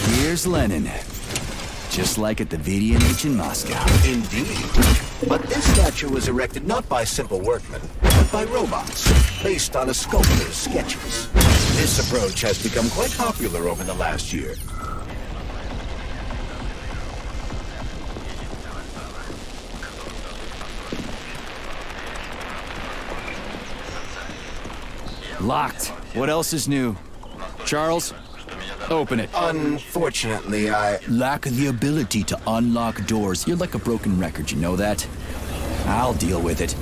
Here's Lenin. Just like at the VDNH in Moscow. Indeed. But this statue was erected not by simple workmen, but by robots, based on a sculptor's sketches. This approach has become quite popular over the last year. Locked. What else is new? Charles, open it. Unfortunately, Lack the ability to unlock doors. You're like a broken record, you know that? I'll deal with it.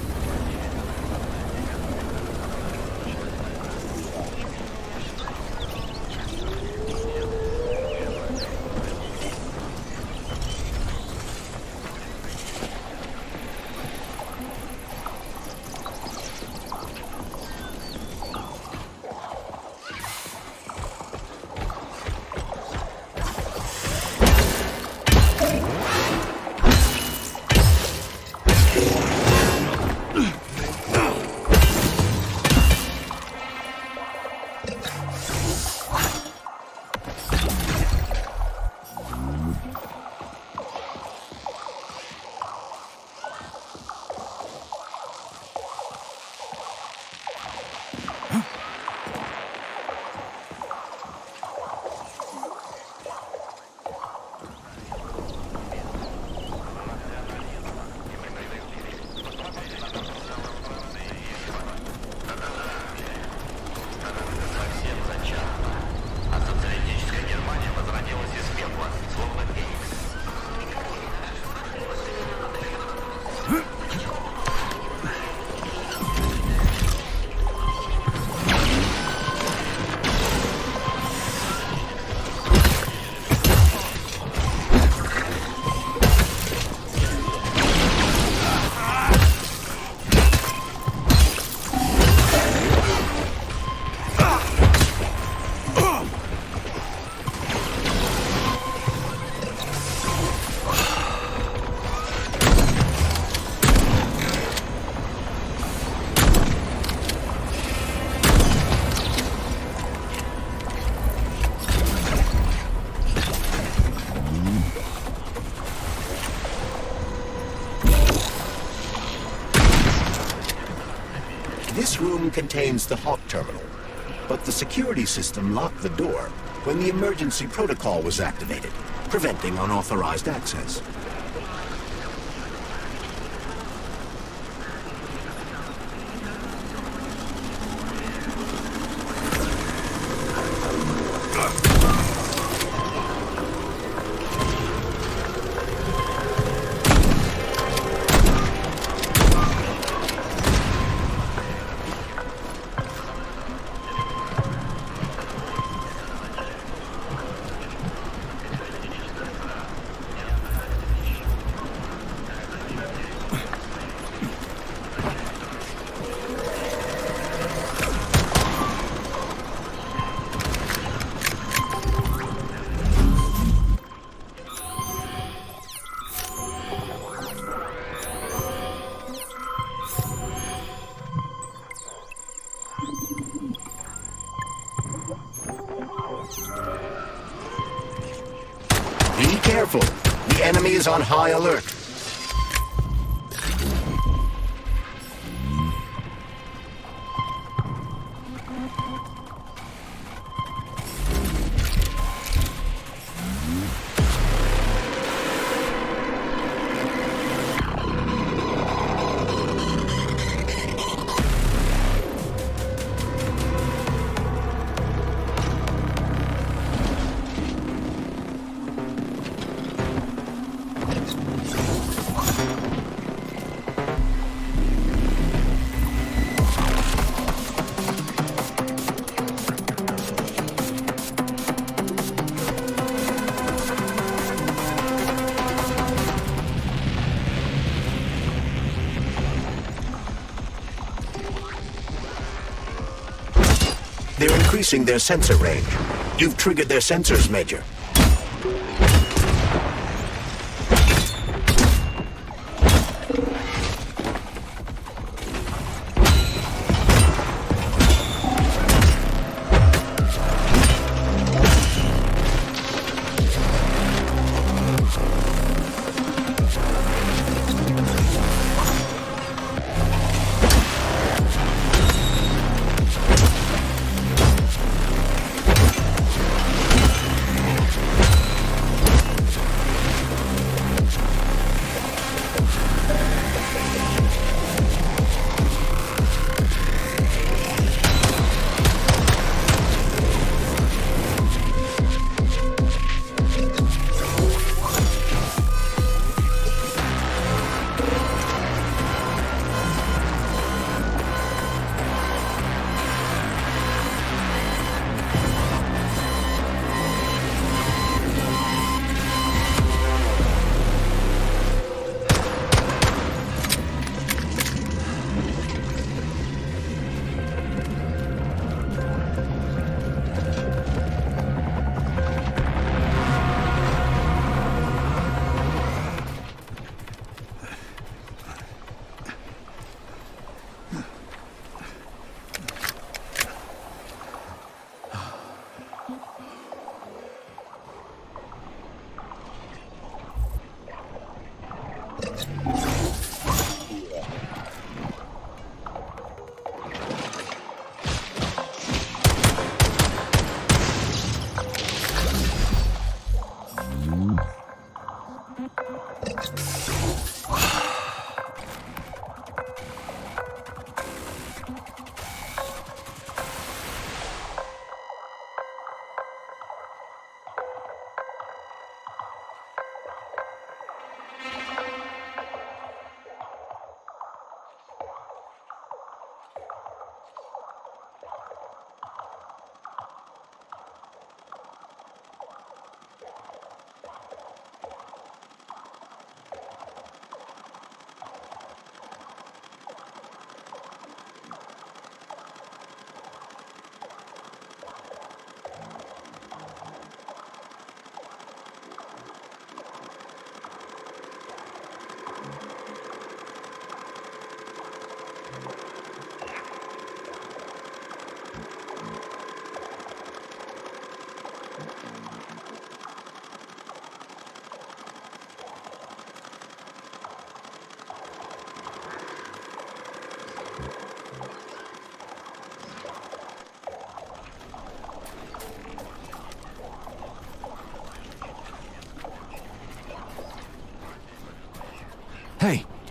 This room contains the Hawk terminal, but the security system locked the door when the emergency protocol was activated, preventing unauthorized access. Be careful. The enemy is on high alert. They're increasing their sensor range. You've triggered their sensors, Major.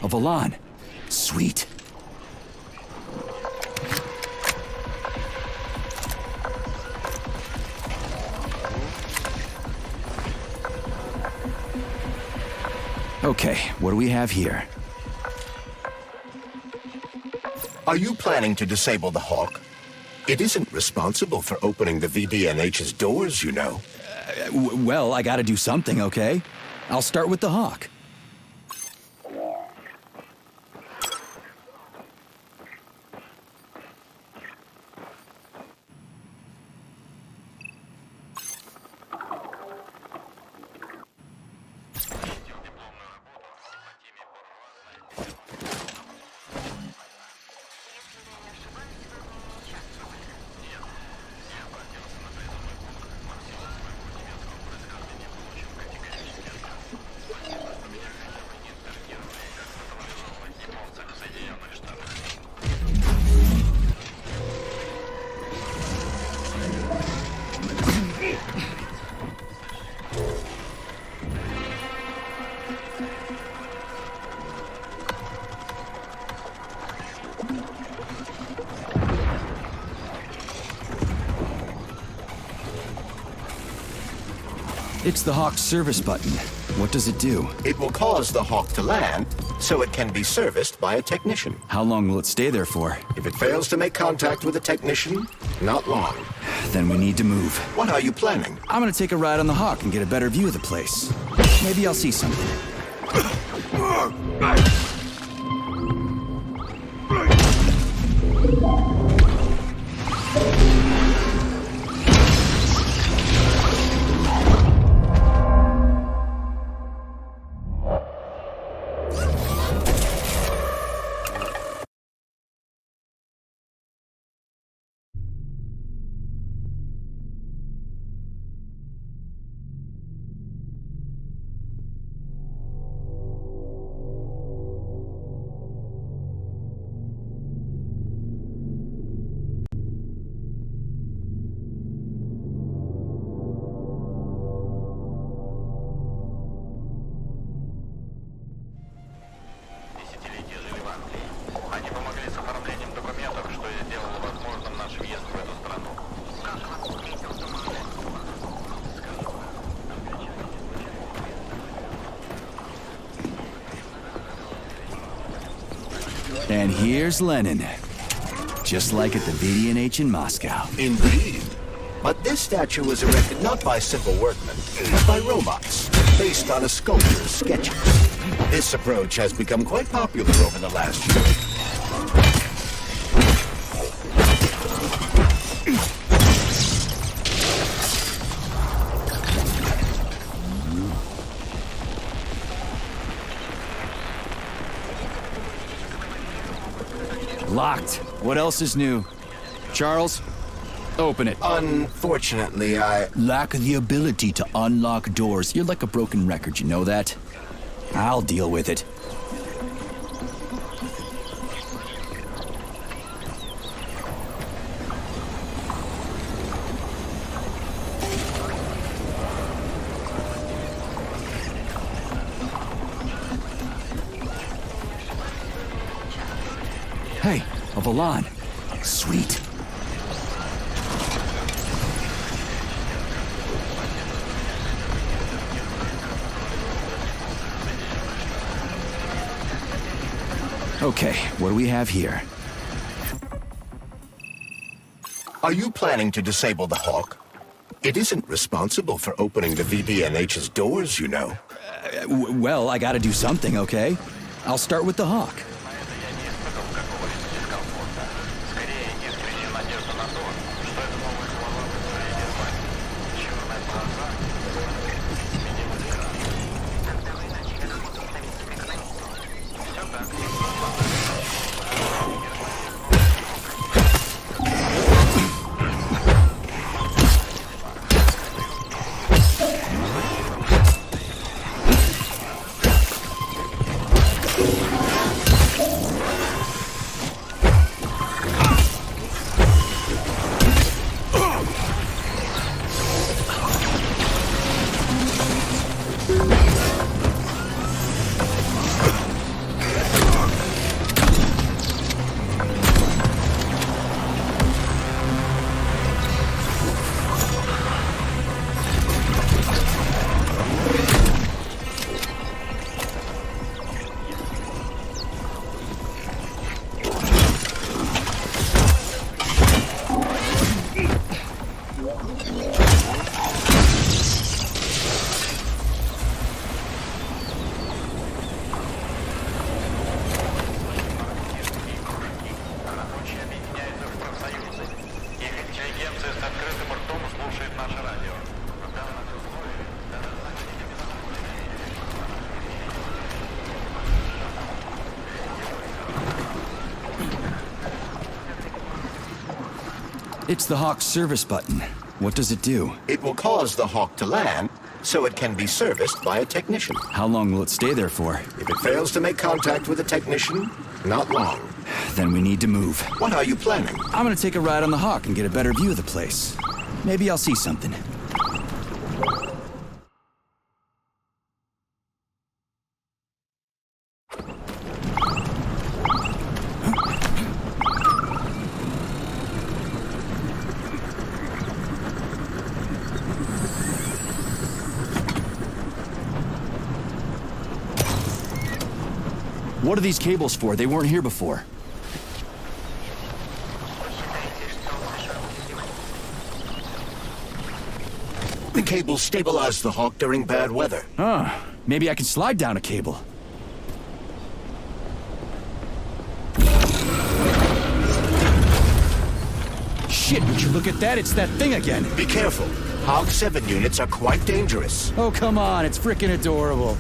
a Volan. Sweet. Okay, what do we have here? Are you planning to disable the Hawk? It isn't responsible for opening the VDNH's doors, you know. Well, I gotta do something, okay? I'll start with the Hawk. It's the Hawk's service button. What does it do? It will cause the Hawk to land, so it can be serviced by a technician. How long will it stay there for? If it fails to make contact with a technician, not long. Then we need to move. What are you planning? I'm gonna take a ride on the Hawk and get a better view of the place. Maybe I'll see something. And here's Lenin. Just like at the VDNH in Moscow. Indeed. But this statue was erected not by simple workmen, but by robots, based on a sculptor's sketches. This approach has become quite popular over the last year. Locked. What else is new? Charles, open it. Unfortunately, I lack the ability to unlock doors. You're like a broken record, you know that? I'll deal with it. Hey, a Volan. Sweet. Okay, what do we have here? Are you planning to disable the Hawk? It isn't responsible for opening the VDNH's doors, you know. Well, I gotta do something, okay? I'll start with the Hawk. It's the Hawk's service button. What does it do? It will cause the Hawk to land, so it can be serviced by a technician. How long will it stay there for? If it fails to make contact with a technician, not long. Then we need to move. What are you planning? I'm gonna take a ride on the Hawk and get a better view of the place. Maybe I'll see something. What are these cables for? They weren't here before. The cables stabilize the Hawk during bad weather. Huh. Maybe I can slide down a cable. Shit, would you look at that? It's that thing again. Be careful. Hawk 7 units are quite dangerous. Oh, come on. It's frickin' adorable.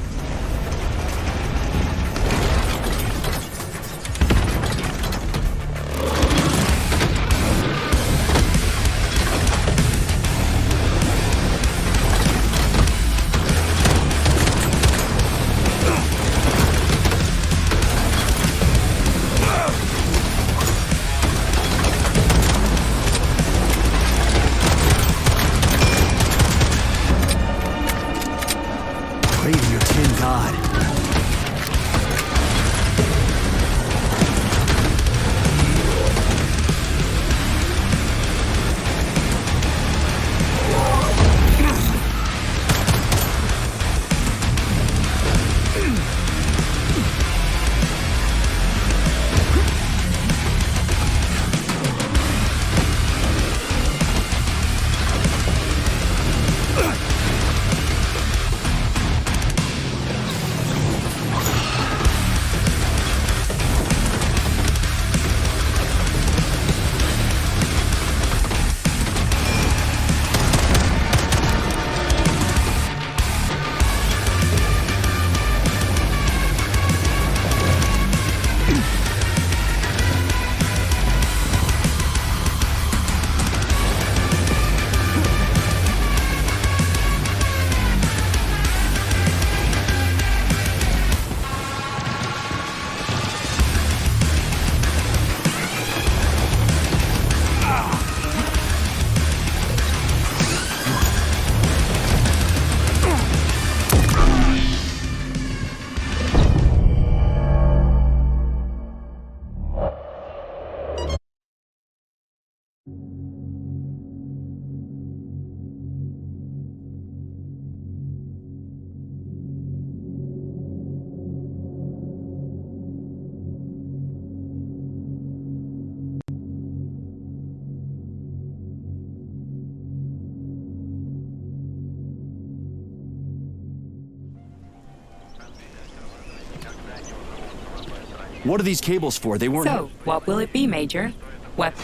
What are these cables for? They weren't... So, what will it be, Major? What?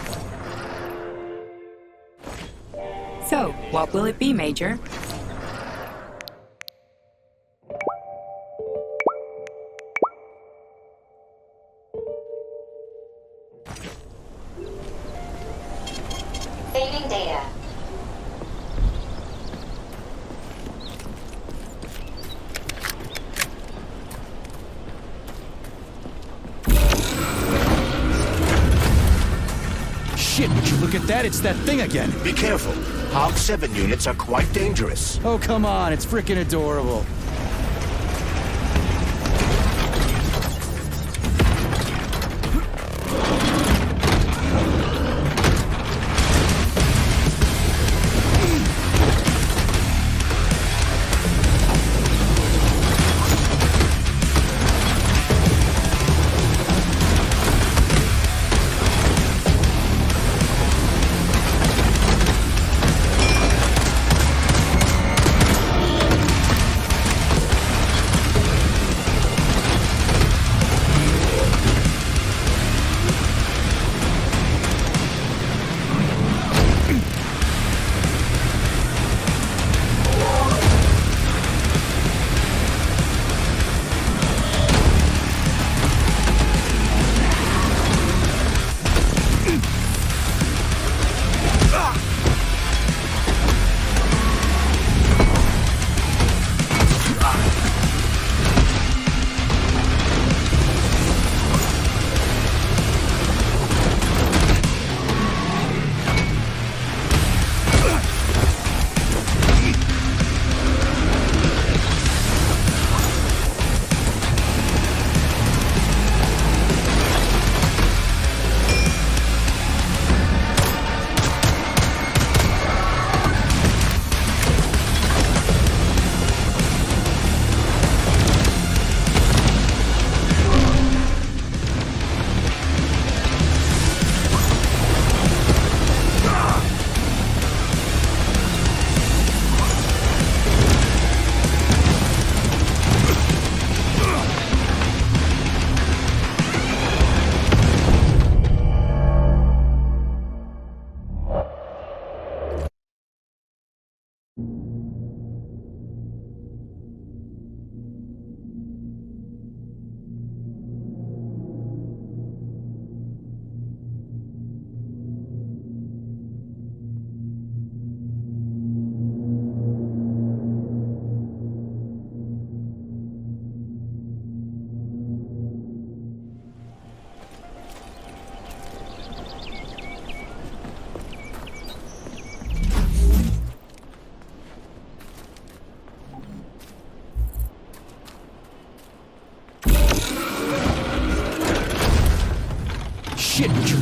So, what will it be, Major? Saving data. Shit, would you look at that? It's that thing again. Be careful. Hawk 7 units are quite dangerous. Oh, come on. It's frickin' adorable.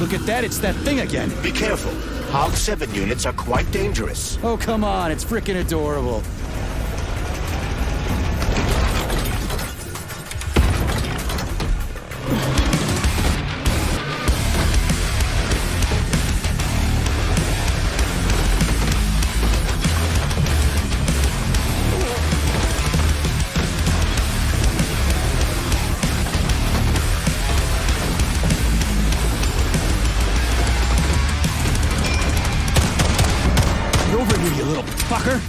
Look at that, it's that thing again. Be careful. HOG 7 units are quite dangerous. Oh, come on, it's frickin' adorable. Over here, you little fucker!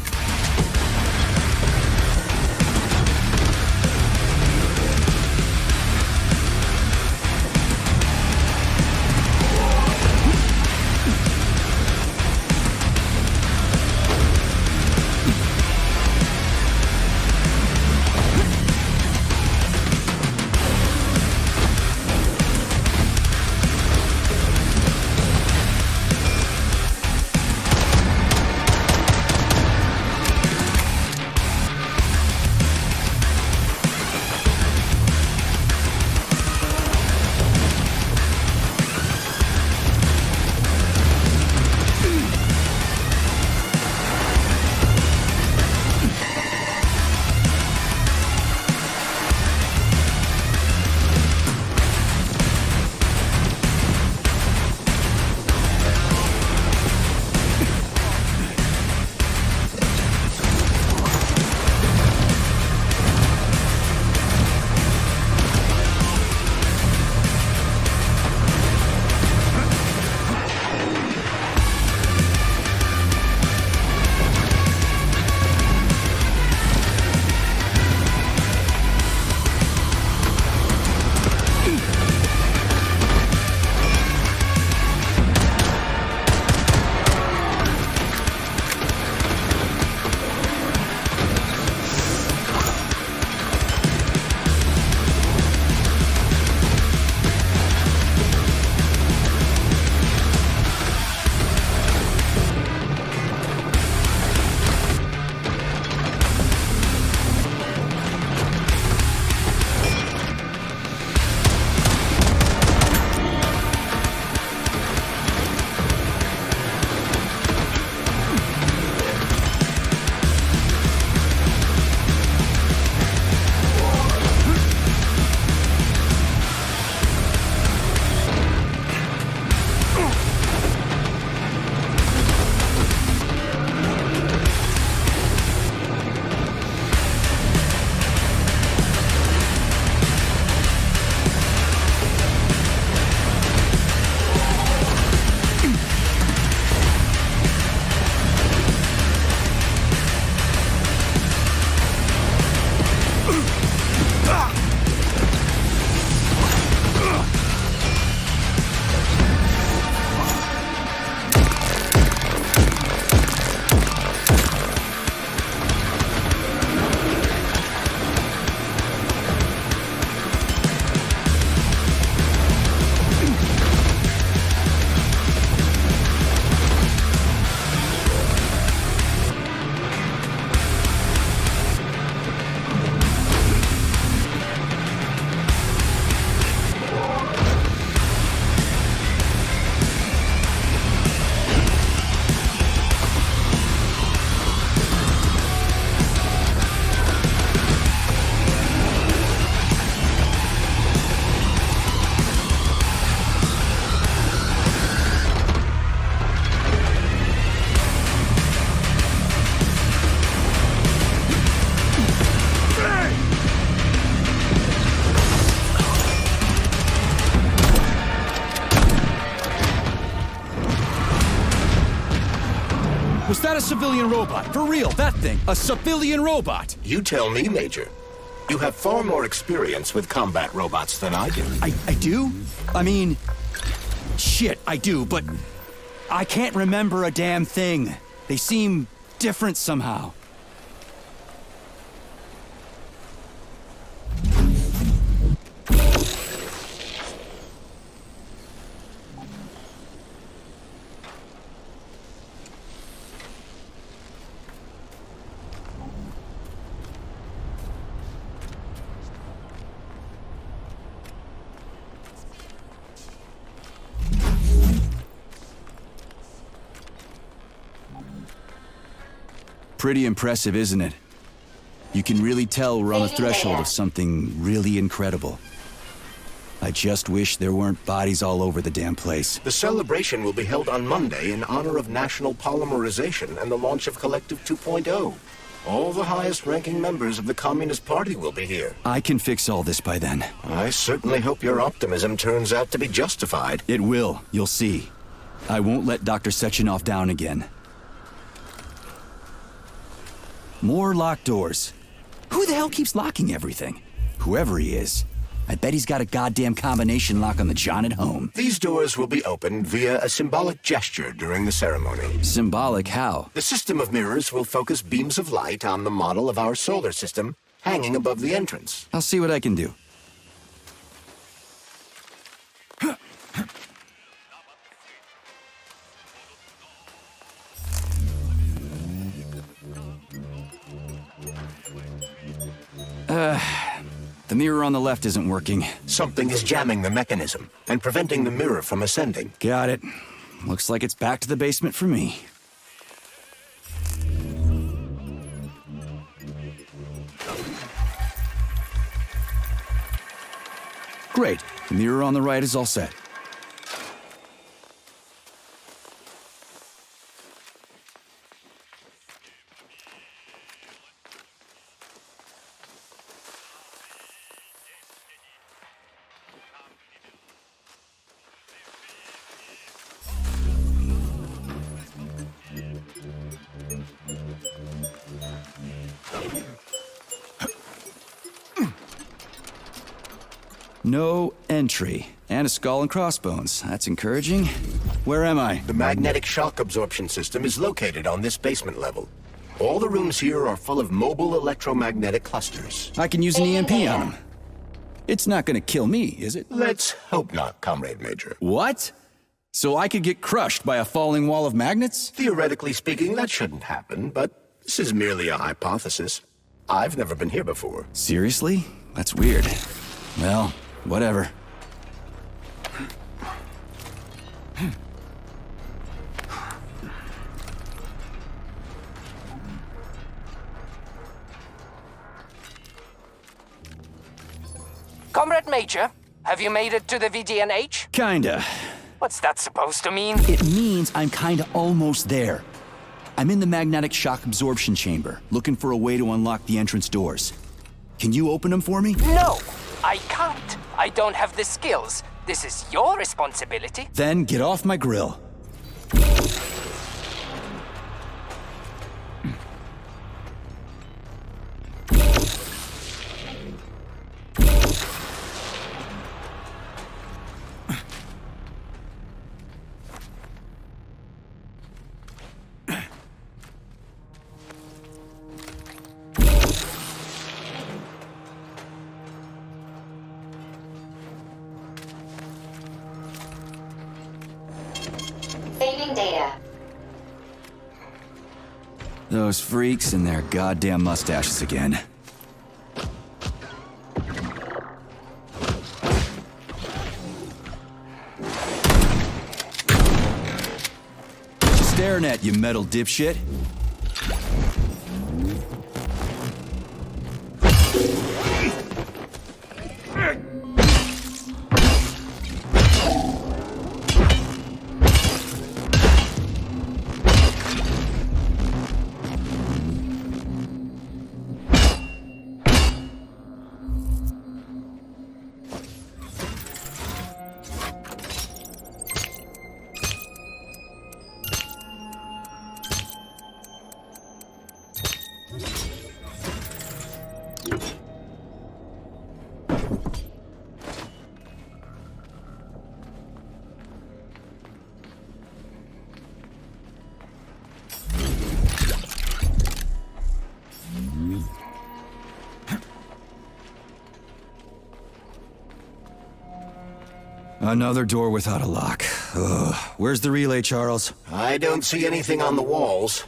Was that a civilian robot? For real, that thing. A civilian robot. You tell me, Major. You have far more experience with combat robots than I do. I do? I mean, shit, I do, but I can't remember a damn thing. They seem different somehow. Pretty impressive, isn't it? You can really tell we're on the threshold of something really incredible. I just wish there weren't bodies all over the damn place. The celebration will be held on Monday in honor of National Polymerization and the launch of Collective 2.0. All the highest-ranking members of the Communist Party will be here. I can fix all this by then. I certainly hope your optimism turns out to be justified. It will, you'll see. I won't let Dr. Sechenov down again. More locked doors. Who the hell keeps locking everything? Whoever he is. I bet he's got a goddamn combination lock on the John at home. These doors will be opened via a symbolic gesture during the ceremony. Symbolic how? The system of mirrors will focus beams of light on the model of our solar system hanging above the entrance. I'll see what I can do. The mirror on the left isn't working. Something is jamming the mechanism and preventing the mirror from ascending. Got it. Looks like it's back to the basement for me. Great. The mirror on the right is all set. No entry. And a skull and crossbones. That's encouraging. Where am I? The magnetic shock absorption system is located on this basement level. All the rooms here are full of mobile electromagnetic clusters. I can use an EMP on him. It's not gonna kill me, is it? Let's hope not, Comrade Major. What? So I could get crushed by a falling wall of magnets? Theoretically speaking, that shouldn't happen, but this is merely a hypothesis. I've never been here before. Seriously? That's weird. Well, whatever. Comrade Major, have you made it to the VDNH? Kinda. What's that supposed to mean? It means I'm kinda almost there. I'm in the magnetic shock absorption chamber, looking for a way to unlock the entrance doors. Can you open them for me? No, I can't. I don't have the skills. This is your responsibility. Then get off my grill. Saving data. Those freaks and their goddamn mustaches again. What you staring at, you metal dipshit? Another door without a lock. Ugh. Where's the relay, Charles? I don't see anything on the walls.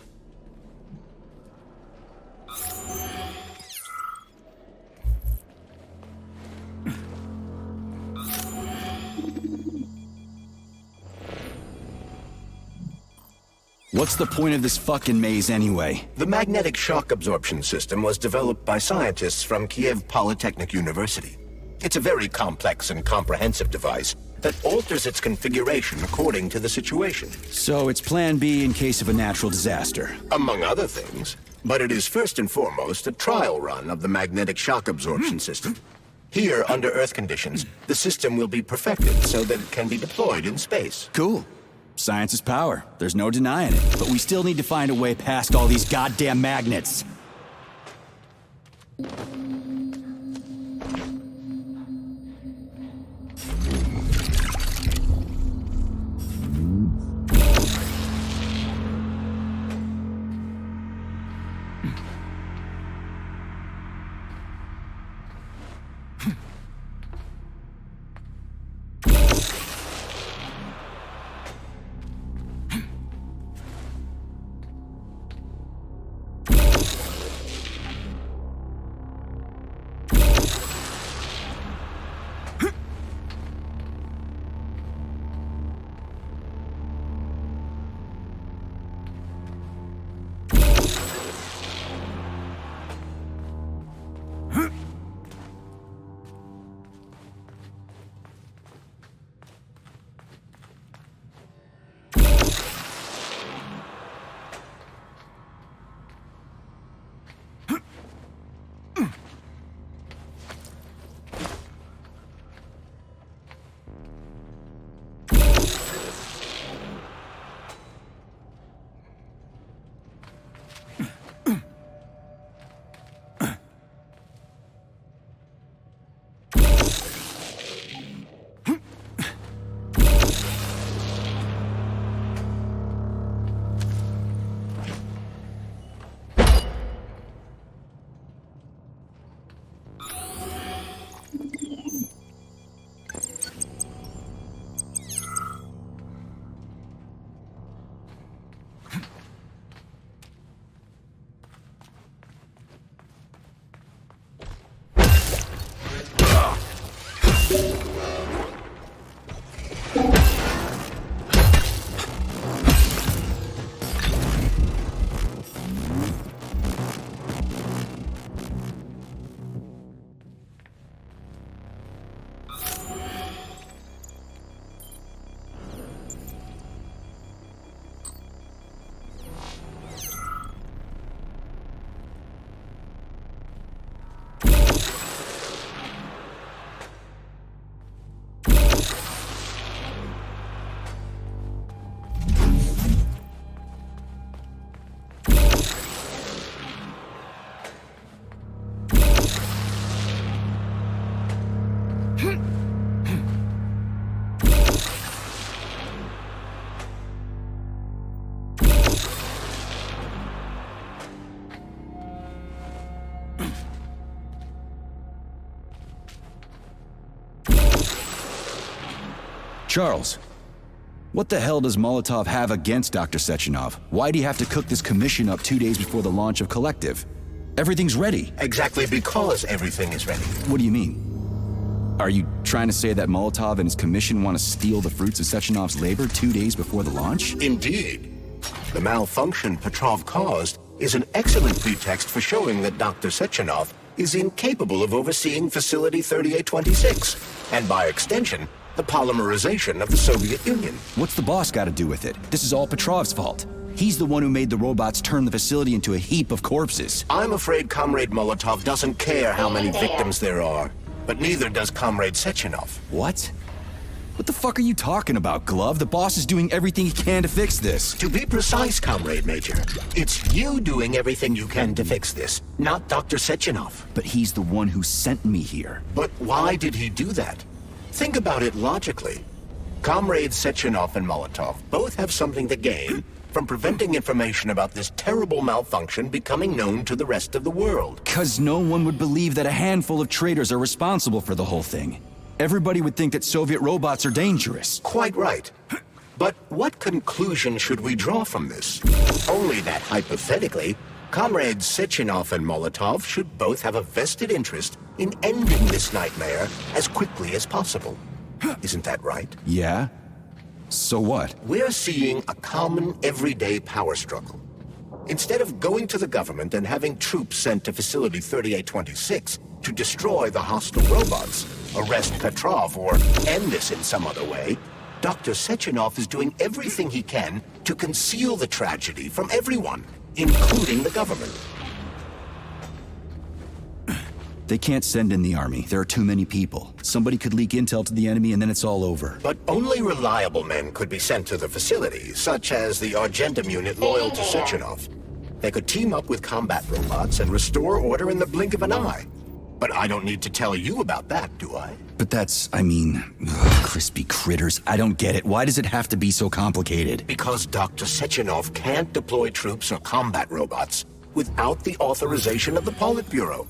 What's the point of this fucking maze anyway? The magnetic shock absorption system was developed by scientists from Kiev Polytechnic University. It's a very complex and comprehensive device that alters its configuration according to the situation. So it's plan B in case of a natural disaster. Among other things. But it is first and foremost a trial run of the magnetic shock absorption system. Here, under Earth conditions, the system will be perfected so that it can be deployed in space. Cool. Science is power. There's no denying it. But we still need to find a way past all these goddamn magnets. Charles, what the hell does Molotov have against Dr. Sechenov? Why'd he have to cook this commission up 2 days before the launch of Collective? Everything's ready. Exactly because everything is ready. What do you mean? Are you trying to say that Molotov and his commission want to steal the fruits of Sechenov's labor 2 days before the launch? Indeed. The malfunction Petrov caused is an excellent pretext for showing that Dr. Sechenov is incapable of overseeing Facility 3826, and by extension, the polymerization of the Soviet Union. What's the boss got to do with it? This is all Petrov's fault. He's the one who made the robots turn the facility into a heap of corpses. I'm afraid Comrade Molotov doesn't care how many victims there are, but neither does Comrade Sechenov. What? What the fuck are you talking about, Glove? The boss is doing everything he can to fix this. To be precise, Comrade Major, it's you doing everything you can to fix this, not Dr. Sechenov. But he's the one who sent me here. But why did he do that? Think about it logically. Comrades Sechenov and Molotov both have something to gain from preventing information about this terrible malfunction becoming known to the rest of the world. 'Cause no one would believe that a handful of traitors are responsible for the whole thing. Everybody would think that Soviet robots are dangerous. Quite right. But what conclusion should we draw from this? Only that, hypothetically, Comrades Sechenov and Molotov should both have a vested interest in ending this nightmare as quickly as possible. Isn't that right? Yeah? So what? We're seeing a common, everyday power struggle. Instead of going to the government and having troops sent to Facility 3826 to destroy the hostile robots, arrest Petrov, or end this in some other way, Dr. Sechenov is doing everything he can to conceal the tragedy from everyone, including the government. They can't send in the army. There are too many people. Somebody could leak intel to the enemy and then it's all over. But only reliable men could be sent to the facility, such as the Argentum unit loyal to Sechenov. They could team up with combat robots and restore order in the blink of an eye. But I don't need to tell you about that, do I? But that's, crispy critters. I don't get it. Why does it have to be so complicated? Because Dr. Sechenov can't deploy troops or combat robots without the authorization of the Politburo.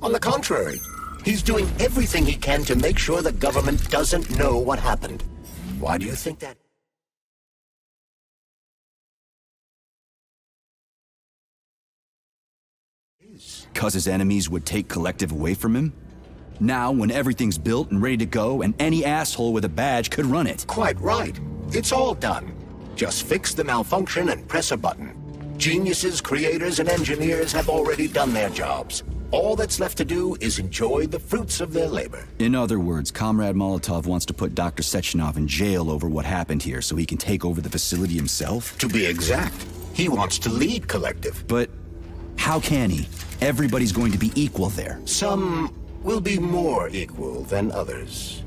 On the contrary, he's doing everything he can to make sure the government doesn't know what happened. Why do you think that? Because his enemies would take Collective away from him? Now, when everything's built and ready to go, and any asshole with a badge could run it. Quite right. It's all done. Just fix the malfunction and press a button. Geniuses, creators, and engineers have already done their jobs. All that's left to do is enjoy the fruits of their labor. In other words, Comrade Molotov wants to put Dr. Sechenov in jail over what happened here so he can take over the facility himself? To be exact, he wants to lead Collective. But how can he? Everybody's going to be equal there. Some will be more equal than others.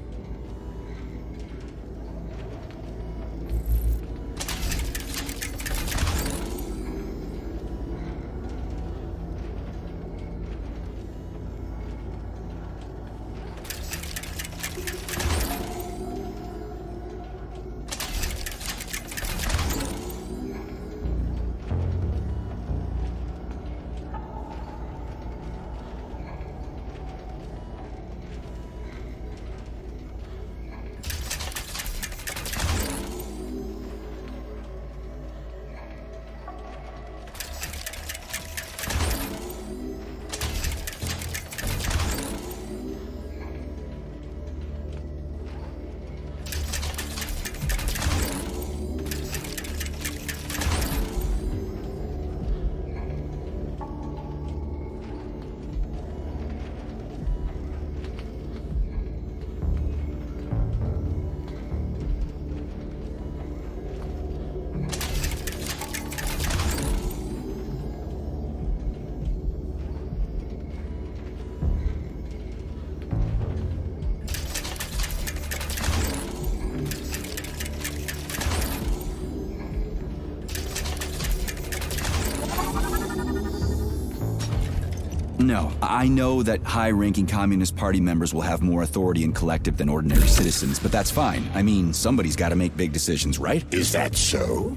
No, I know that high-ranking Communist Party members will have more authority in Collective than ordinary citizens, but that's fine. I mean, somebody's got to make big decisions, right? Is that so?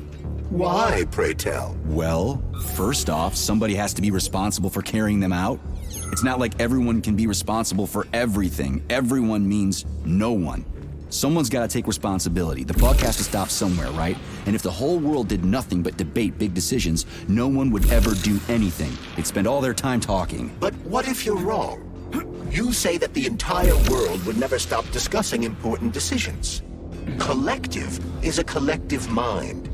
Why, pray tell? Well, first off, somebody has to be responsible for carrying them out. It's not like everyone can be responsible for everything. Everyone means no one. Someone's got to take responsibility. The buck has to stop somewhere, right? And if the whole world did nothing but debate big decisions, no one would ever do anything. They'd spend all their time talking. But what if you're wrong? You say that the entire world would never stop discussing important decisions. Collective is a collective mind.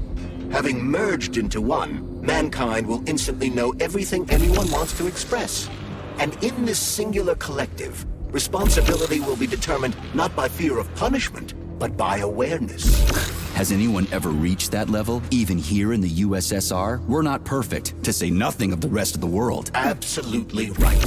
Having merged into one, mankind will instantly know everything anyone wants to express. And in this singular collective, responsibility will be determined not by fear of punishment, but by awareness. Has anyone ever reached that level, even here in the USSR? We're not perfect, to say nothing of the rest of the world. Absolutely right.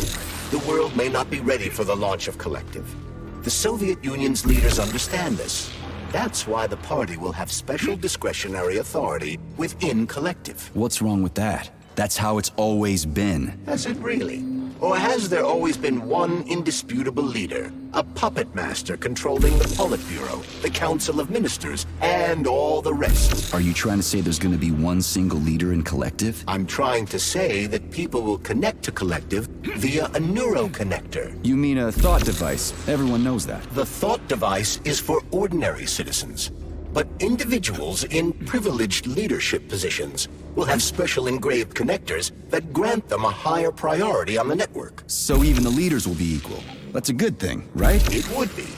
The world may not be ready for the launch of Collective. The Soviet Union's leaders understand this. That's why the party will have special discretionary authority within Collective. What's wrong with that? That's how it's always been. Has it really? Or has there always been one indisputable leader, a puppet master controlling the Politburo, the Council of Ministers, and all the rest? Are you trying to say there's going to be one single leader in Collective? I'm trying to say that people will connect to Collective via a neuroconnector. You mean a thought device? Everyone knows that. The thought device is for ordinary citizens, but individuals in privileged leadership positions will have special engraved connectors that grant them a higher priority on the network. So even the leaders will be equal. That's a good thing, right? It would be.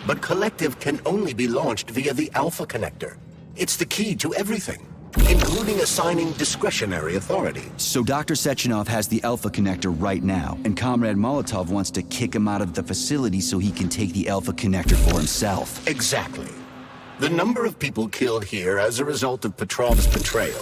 But Collective can only be launched via the Alpha connector, It's the key to everything, including assigning discretionary authority. So Dr. Sechenov has the Alpha Connector right now, and Comrade Molotov wants to kick him out of the facility so he can take the Alpha Connector for himself. Exactly. The number of people killed here as a result of Petrov's betrayal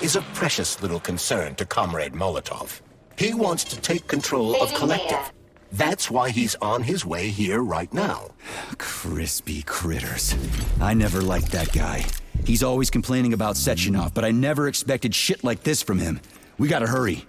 is a precious little concern to Comrade Molotov. He wants to take control of Collective. That's why he's on his way here right now. Crispy critters. I never liked that guy. He's always complaining about Sechenov, but I never expected shit like this from him. We gotta hurry.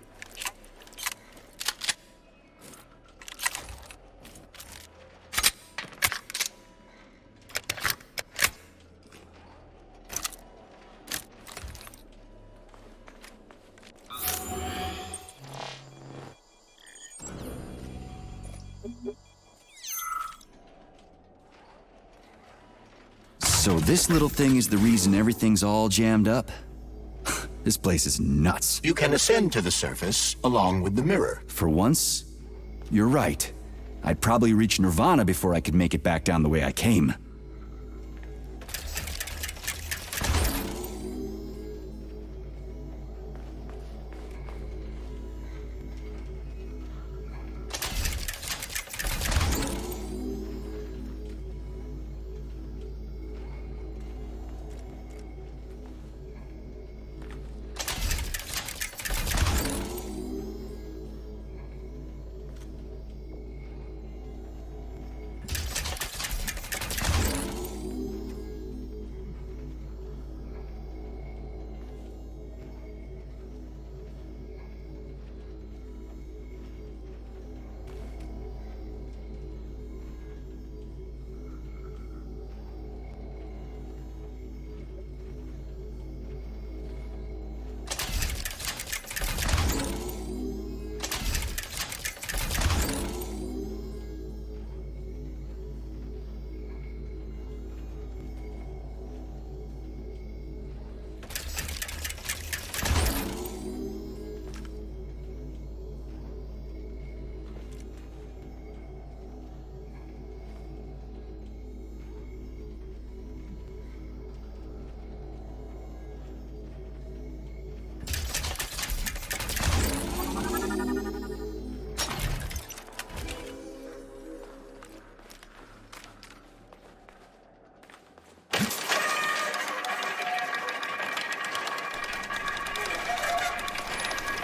So this little thing is the reason everything's all jammed up? This place is nuts. You can ascend to the surface along with the mirror. For once, you're right. I'd probably reach Nirvana before I could make it back down the way I came.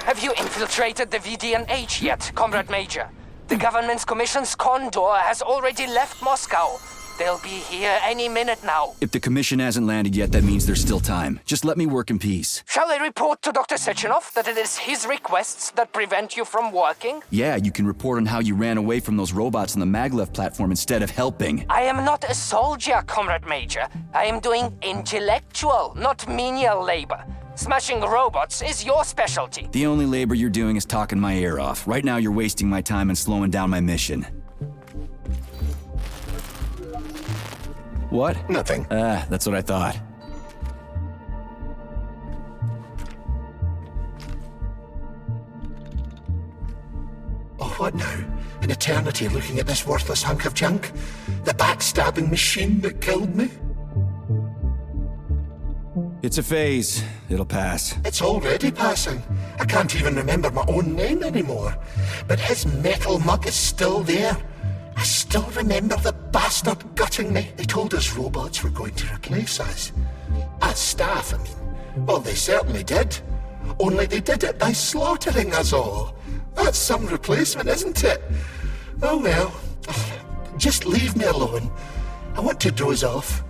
Have you infiltrated the VDNH yet, Comrade Major? The government's commission's condor has already left Moscow. They'll be here any minute now. If the commission hasn't landed yet, that means there's still time. Just let me work in peace. Shall I report to Dr. Sechenov that it is his requests that prevent you from working? Yeah, you can report on how you ran away from those robots on the Maglev platform instead of helping. I am not a soldier, Comrade Major. I am doing intellectual, not menial labor. Smashing robots is your specialty. The only labor you're doing is talking my ear off. Right now you're wasting my time and slowing down my mission. What? Nothing. That's what I thought. Oh, what now? An eternity looking at this worthless hunk of junk? The backstabbing machine that killed me? It's a phase. It'll pass. It's already passing. I can't even remember my own name anymore. But his metal mug is still there. I still remember the bastard gutting me. They told us robots were going to replace us. As staff, I mean. Well, they certainly did. Only they did it by slaughtering us all. That's some replacement, isn't it? Oh well. Just leave me alone. I want to doze off.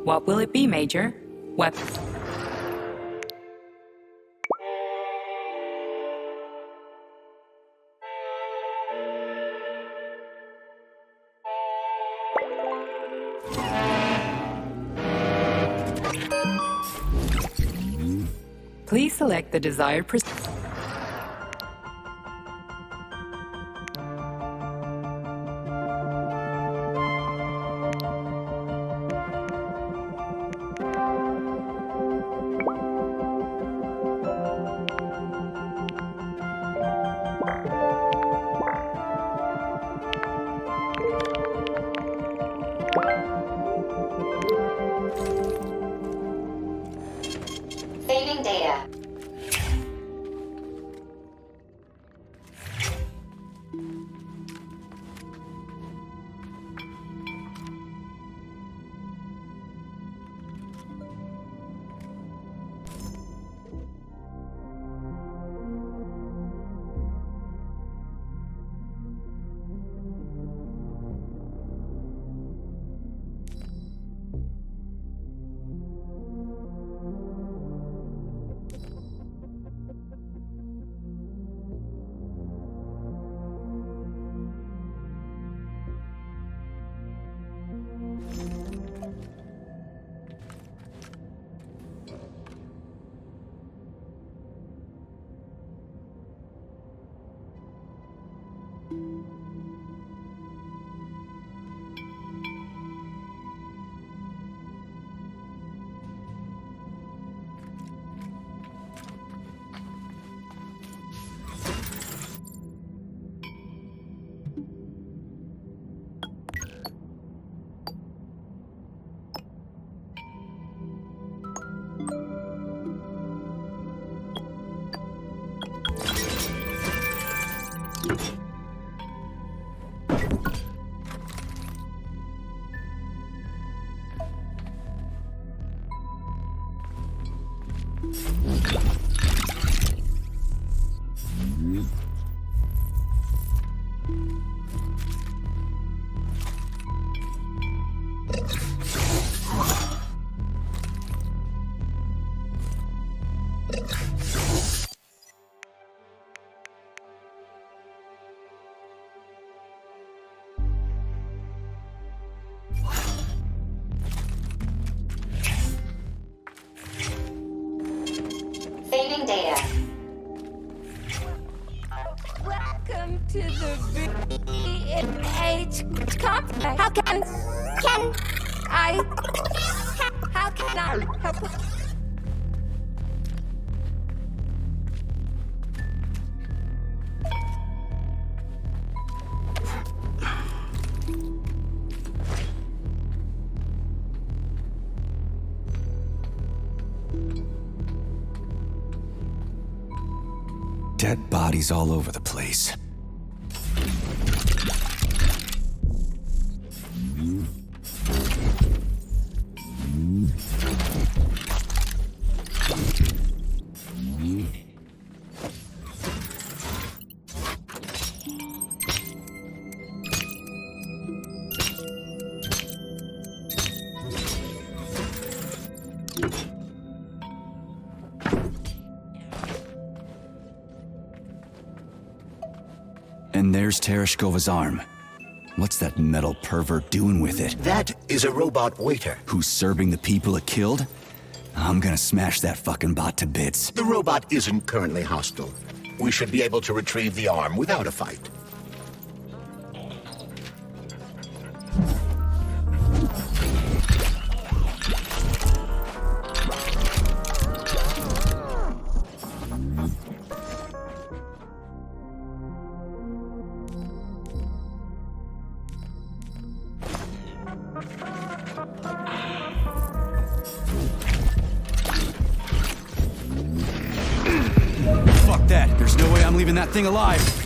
What will it be, Major? Weapon. Please select the desired Saving data. Saving data. Welcome to the VNH complex. How can I help? Dead bodies all over the place. And there's Tereshkova's arm. What's that metal pervert doing with it? That is a robot waiter. Who's serving the people it killed? I'm gonna smash that fucking bot to bits. The robot isn't currently hostile. We should be able to retrieve the arm without a fight. Fuck that. There's no way I'm leaving that thing alive.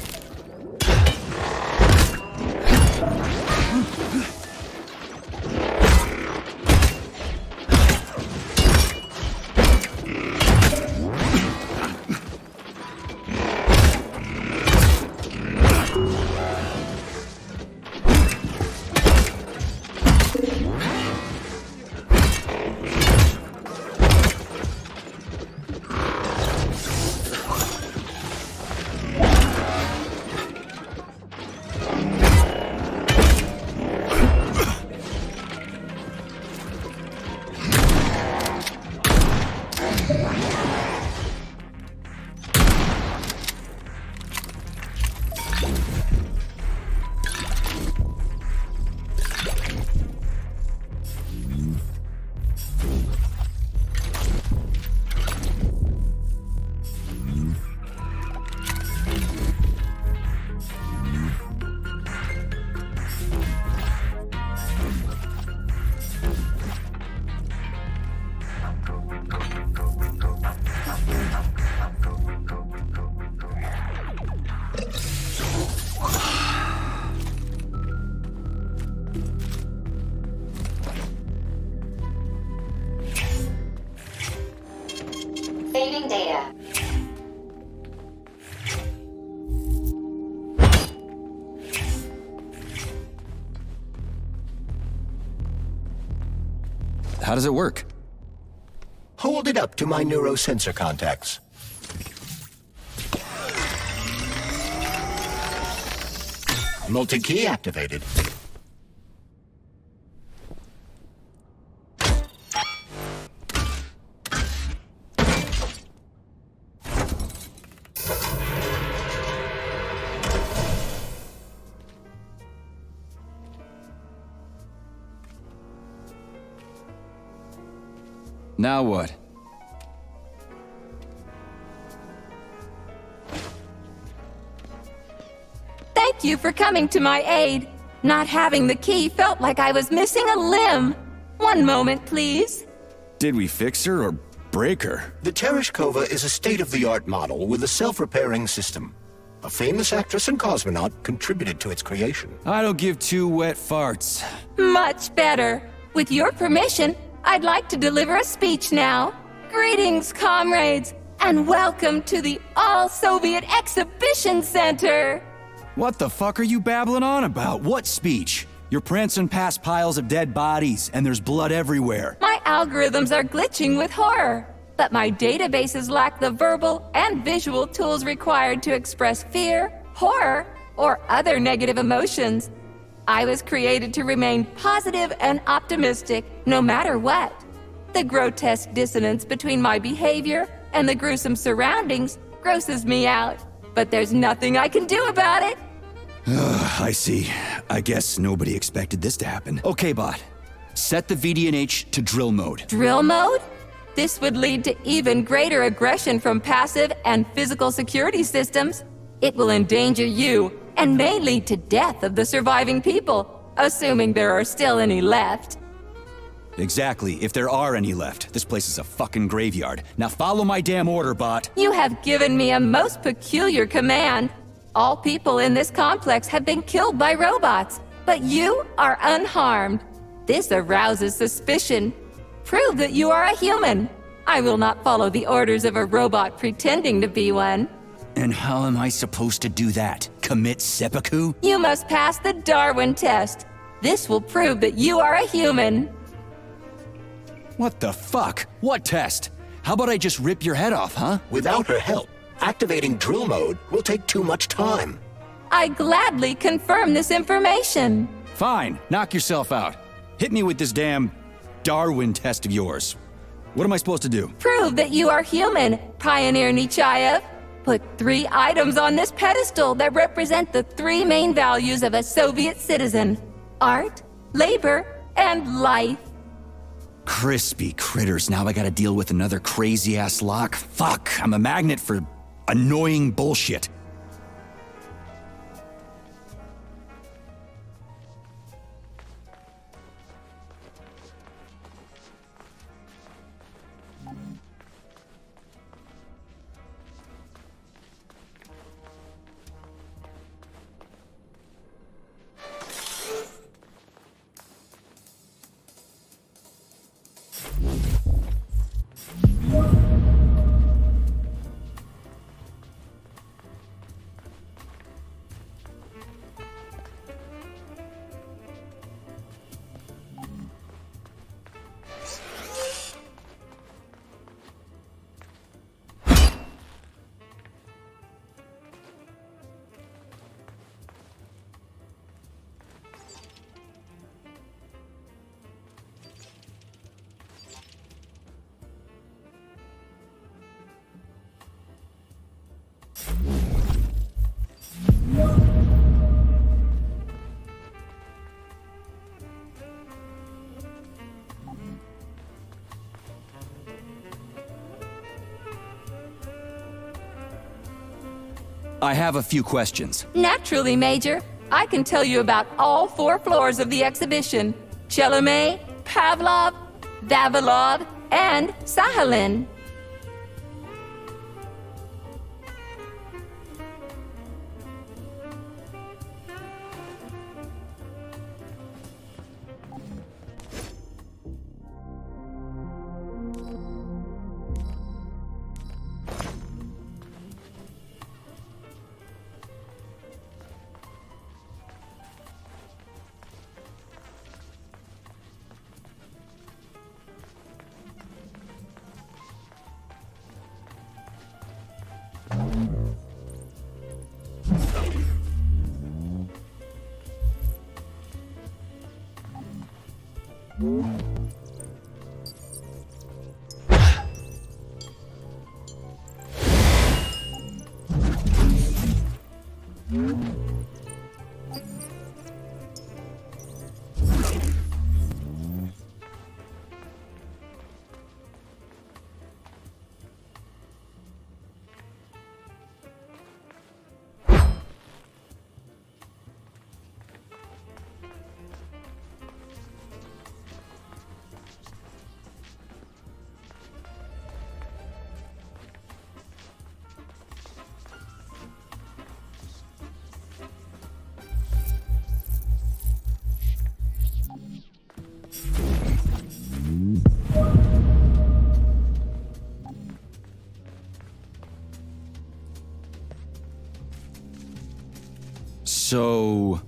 Saving data. How does it work? Hold it up to my neurosensor contacts. Multi-key activated. Now what? Thank you for coming to my aid. Not having the key felt like I was missing a limb. One moment, please. Did we fix her or break her? The Tereshkova is a state-of-the-art model with a self-repairing system. A famous actress and cosmonaut contributed to its creation. I don't give two wet farts. Much better. With your permission, I'd like to deliver a speech now. Greetings, comrades, and welcome to the All-Soviet Exhibition Center. What the fuck are you babbling on about? What speech? You're prancing past piles of dead bodies, and there's blood everywhere. My algorithms are glitching with horror, but my databases lack the verbal and visual tools required to express fear, horror, or other negative emotions. I was created to remain positive and optimistic, no matter what. The grotesque dissonance between my behavior and the gruesome surroundings grosses me out, but there's nothing I can do about it. I see. I guess nobody expected this to happen. Okay, bot. Set the VDNH to drill mode. Drill mode? This would lead to even greater aggression from passive and physical security systems. It will endanger you and may lead to death of the surviving people, assuming there are still any left. Exactly, if there are any left. This place is a fucking graveyard. Now follow my damn order, bot. You have given me a most peculiar command. All people in this complex have been killed by robots, but you are unharmed. This arouses suspicion. Prove that you are a human. I will not follow the orders of a robot pretending to be one. And how am I supposed to do that? Commit seppuku? You must pass the Darwin test. This will prove that you are a human. What the fuck? What test? How about I just rip your head off, huh? Without her help, activating drill mode will take too much time. I gladly confirm this information. Fine, knock yourself out. Hit me with this damn Darwin test of yours. What am I supposed to do? Prove that you are human, Pioneer Nechayev. Put 3 items on this pedestal that represent the 3 main values of a Soviet citizen: art, labor, and life. Crispy critters, now I gotta deal with another crazy-ass lock. Fuck, I'm a magnet for annoying bullshit. I have a few questions. Naturally, Major. I can tell you about all 4 floors of the exhibition: Chelomey, Pavlov, Vavilov, and Sahalin. So,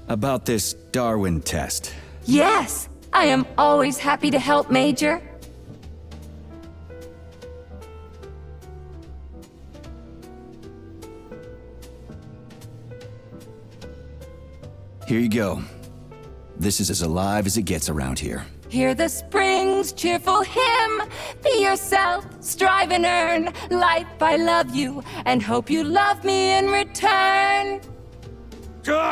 about this Darwin test. Yes, I am always happy to help, Major. Here you go. This is as alive as it gets around here. Hear the spring's cheerful hymn. Be yourself, strive and earn. Life, I love you, and hope you love me in return.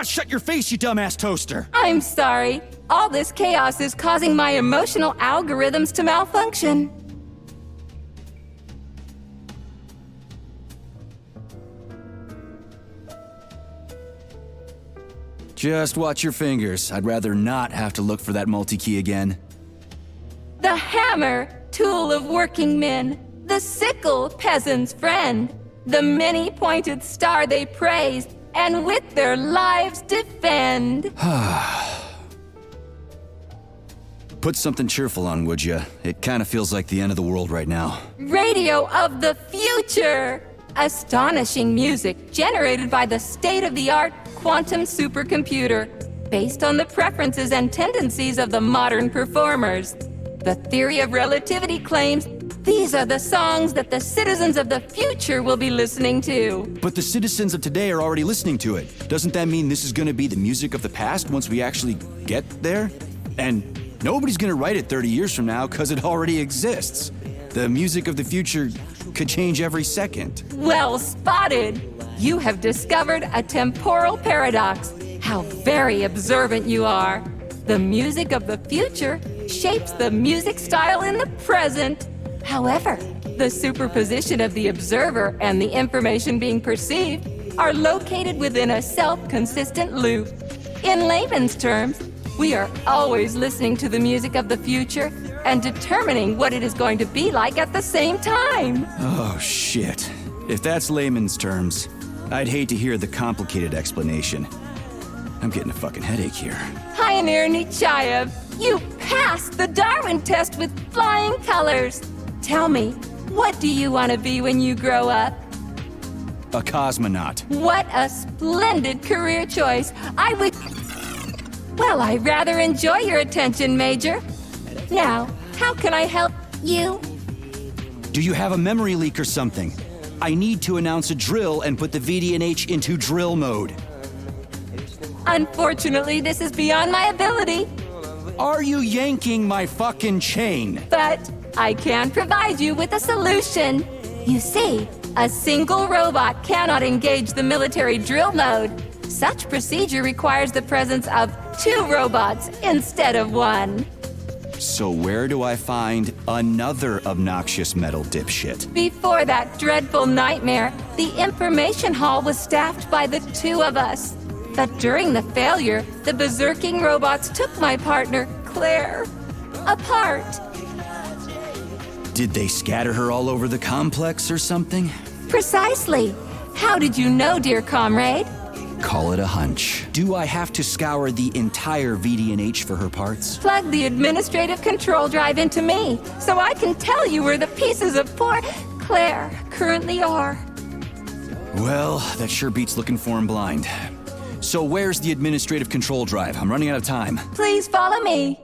Shut your face, you dumbass toaster! I'm sorry. All this chaos is causing my emotional algorithms to malfunction. Just watch your fingers. I'd rather not have to look for that multi-key again. The hammer, tool of working men. The sickle, peasant's friend. The many-pointed star they praise, and with their lives defend. Put something cheerful on, would ya? It kind of feels like the end of the world right now. Radio of the future! Astonishing music generated by the state-of-the-art quantum supercomputer, based on the preferences and tendencies of the modern performers. The theory of relativity claims these are the songs that the citizens of the future will be listening to. But the citizens of today are already listening to it. Doesn't that mean this is gonna be the music of the past once we actually get there? And nobody's gonna write it 30 years from now because it already exists. The music of the future could change every second. Well spotted! You have discovered a temporal paradox. How very observant you are. The music of the future shapes the music style in the present. However, the superposition of the observer and the information being perceived are located within a self-consistent loop. In layman's terms, we are always listening to the music of the future and determining what it is going to be like at the same time. Oh, shit. If that's layman's terms, I'd hate to hear the complicated explanation. I'm getting a fucking headache here. Pioneer Nechayev, you passed the Darwin test with flying colors. Tell me, what do you want to be when you grow up? A cosmonaut. What a splendid career choice. Well, I rather enjoy your attention, Major. Now, how can I help you? Do you have a memory leak or something? I need to announce a drill and put the VDNH into drill mode. Unfortunately, this is beyond my ability, Are you yanking my fucking chain? but I can provide you with a solution. You see, a single robot cannot engage the military drill mode. Such procedure requires the presence of 2 robots instead of 1. So where do I find another obnoxious metal dipshit? Before that dreadful nightmare, the information hall was staffed by the 2 of us. But during the failure, the berserking robots took my partner, Claire, apart. Did they scatter her all over the complex or something? Precisely. How did you know, dear comrade? Call it a hunch. Do I have to scour the entire VDNH for her parts? Plug the administrative control drive into me, so I can tell you where the pieces of poor Claire currently are. Well, that sure beats looking for him blind. So where's the administrative control drive? I'm running out of time. Please follow me.